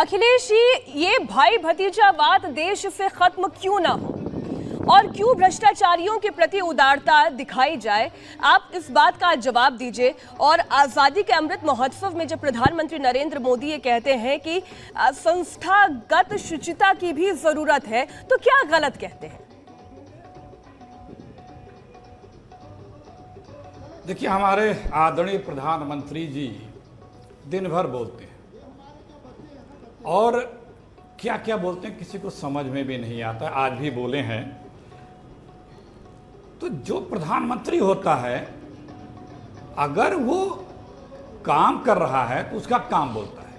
अखिलेश जी, ये भाई भतीजावाद देश से खत्म क्यों ना हो और क्यों भ्रष्टाचारियों के प्रति उदारता दिखाई जाए, आप इस बात का जवाब दीजिए। और आजादी के अमृत महोत्सव में जब प्रधानमंत्री नरेंद्र मोदी ये कहते हैं कि संस्थागत शुचिता की भी जरूरत है, तो क्या गलत कहते हैं? देखिए, हमारे आदरणीय प्रधानमंत्री जी दिन भर बोलते हैं और क्या क्या बोलते हैं किसी को समझ में भी नहीं आता। आज भी बोले हैं। तो जो प्रधानमंत्री होता है, अगर वो काम कर रहा है तो उसका काम बोलता है,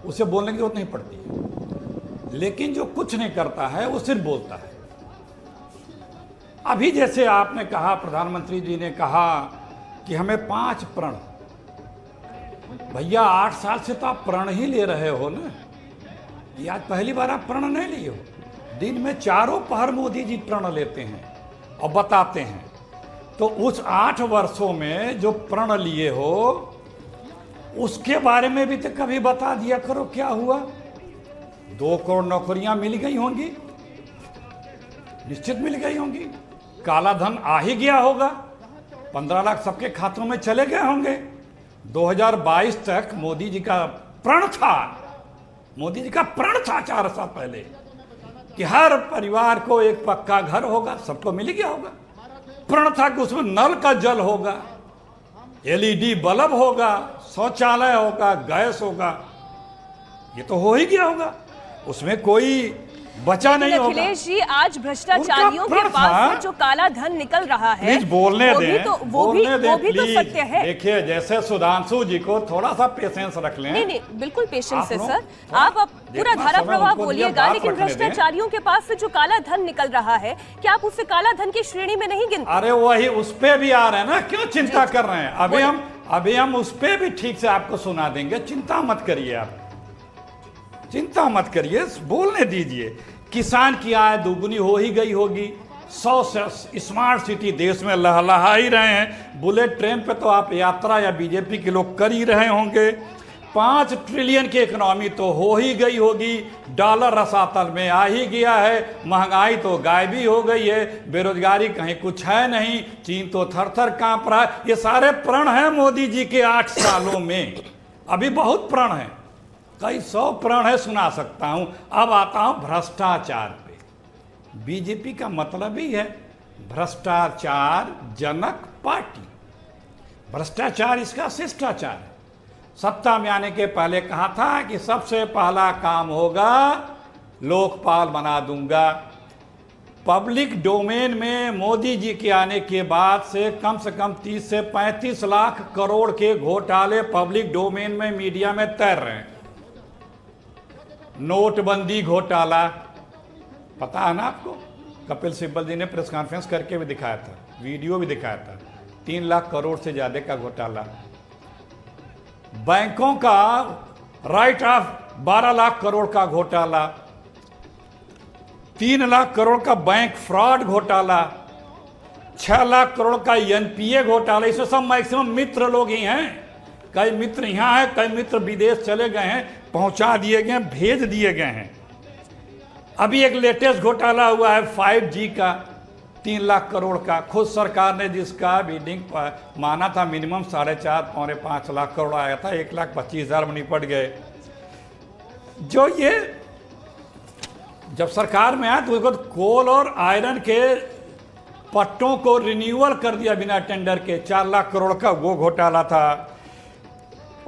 उसे बोलने की जरूरत नहीं पड़ती है। लेकिन जो कुछ नहीं करता है वो सिर्फ बोलता है। अभी जैसे आपने कहा, प्रधानमंत्री जी ने कहा कि हमें 5 प्रण, भैया 8 साल से तो आप प्रण ही ले रहे हो ना। ये आज पहली बार आप प्रण नहीं लिए हो। दिन में 4 पहर मोदी जी प्रण लेते हैं और बताते हैं। तो उस 8 वर्षों में जो प्रण लिए हो उसके बारे में भी तो कभी बता दिया करो क्या हुआ। 2 करोड़ नौकरियां मिल गई होंगी, निश्चित मिल गई होंगी। काला धन आ ही गया होगा, 15 लाख सबके खातों में चले गए होंगे। 2022 तक मोदी जी का प्रण था, मोदी जी का प्रण था 4 साल पहले कि हर परिवार को एक पक्का घर होगा, सबको मिल गया होगा। प्रण था कि उसमें नल का जल होगा, एलईडी बल्ब होगा, शौचालय होगा, गैस होगा। ये तो हो ही गया होगा, उसमें कोई बचा नहीं होगा। अखिलेश जी, आज भ्रष्टाचारियों के पास से जो काला धन निकल रहा है, प्लीज बोलने दें, वो भी तो सत्य है। देखिए, जैसे सुधांशु जी को थोड़ा सा पेशेंस रख लें। नहीं, बिल्कुल पेशेंस है सर। आप पूरा धारा प्रवाह बोलिएगा, लेकिन भ्रष्टाचारियों के पास से जो काला धन निकल रहा है, क्या आप उसे काला धन की श्रेणी में नहीं गिनते? अरे वही उस पे भी आ रहे हैं ना, क्यों चिंता कर रहे हैं? अभी हम उस पे भी ठीक से आपको सुना देंगे। चिंता मत करिए, आप चिंता मत करिए, बोलने दीजिए। किसान की आय दोगुनी हो ही गई होगी। 100 स्मार्ट सिटी देश में लहलहा ही रहे हैं। बुलेट ट्रेन पे तो आप यात्रा या बीजेपी के लोग कर ही रहे होंगे। 5 ट्रिलियन की इकोनॉमी तो हो ही गई होगी। डॉलर रसातल में आ ही गया है। महंगाई तो गायब ही हो गई है। बेरोजगारी कहीं कुछ है नहीं। चीन तो थर थर कांप रहा है। ये सारे प्रण हैं मोदी जी के 8 सालों में। अभी बहुत प्रण है, कई 100 प्रण है, सुना सकता हूं। अब आता हूं भ्रष्टाचार पे। बीजेपी का मतलब ही है भ्रष्टाचार जनक पार्टी। भ्रष्टाचार इसका शिष्टाचार है। सत्ता में आने के पहले कहा था कि सबसे पहला काम होगा लोकपाल बना दूंगा। पब्लिक डोमेन में मोदी जी के आने के बाद से कम 30 से 35 लाख करोड़ के घोटाले पब्लिक डोमेन में मीडिया में तैर रहे हैं। नोटबंदी घोटाला पता है ना आपको? कपिल सिब्बल जी ने प्रेस कॉन्फ्रेंस करके भी दिखाया था, वीडियो भी दिखाया था। 3 लाख करोड़ से ज्यादा का घोटाला। बैंकों का राइट ऑफ 12 लाख करोड़ का घोटाला। 3 लाख करोड़ का बैंक फ्रॉड घोटाला। 6 लाख करोड़ का एनपीए घोटाला। इसमें सब मैक्सिमम मित्र लोग ही हैं। कई मित्र यहाँ हैं, कई मित्र विदेश चले गए हैं, पहुंचा दिए गए, भेज दिए गए हैं। अभी एक लेटेस्ट घोटाला हुआ है 5G का, 3 लाख करोड़ का। खुद सरकार ने जिसका बिल्डिंग माना था मिनिमम 4.5-5 लाख करोड़ आया था, 1,25,000 में निपट गए। जो ये जब सरकार में आया तो उसको कोल और आयरन के पट्टों को रिन्यूअल कर दिया बिना टेंडर के, 4 लाख करोड़ का वो घोटाला था।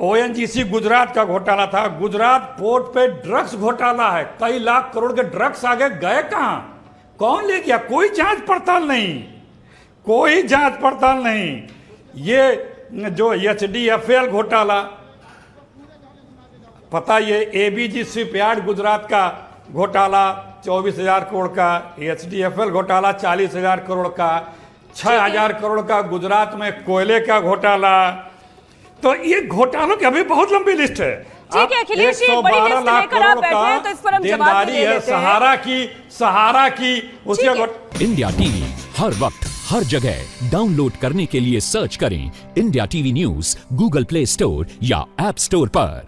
ONGC गुजरात का घोटाला था। गुजरात पोर्ट पे ड्रग्स घोटाला है। कई लाख करोड़ के ड्रग्स आगे गए कहां, कौन ले गया? कोई जांच पड़ताल नहीं, कोई जांच पड़ताल नहीं। ये जो HDFL घोटाला, पता ये ABG शिपयार्ड गुजरात का घोटाला 24,000 करोड़ का। HDFL घोटाला 40,000 करोड़ का। 6,000 करोड़ का गुजरात में कोयले का घोटाला। तो ये घोटालों की अभी बहुत लंबी लिस्ट है। ठीक है अखिलेश जी, बड़ी लिस्ट लेकर आप बैठे हैं, तो इस पर हम जवाब दे लेते हैं। सहारा की उसके इंडिया टीवी हर वक्त हर जगह डाउनलोड करने के लिए सर्च करें India TV news Google play store या ऐप स्टोर पर।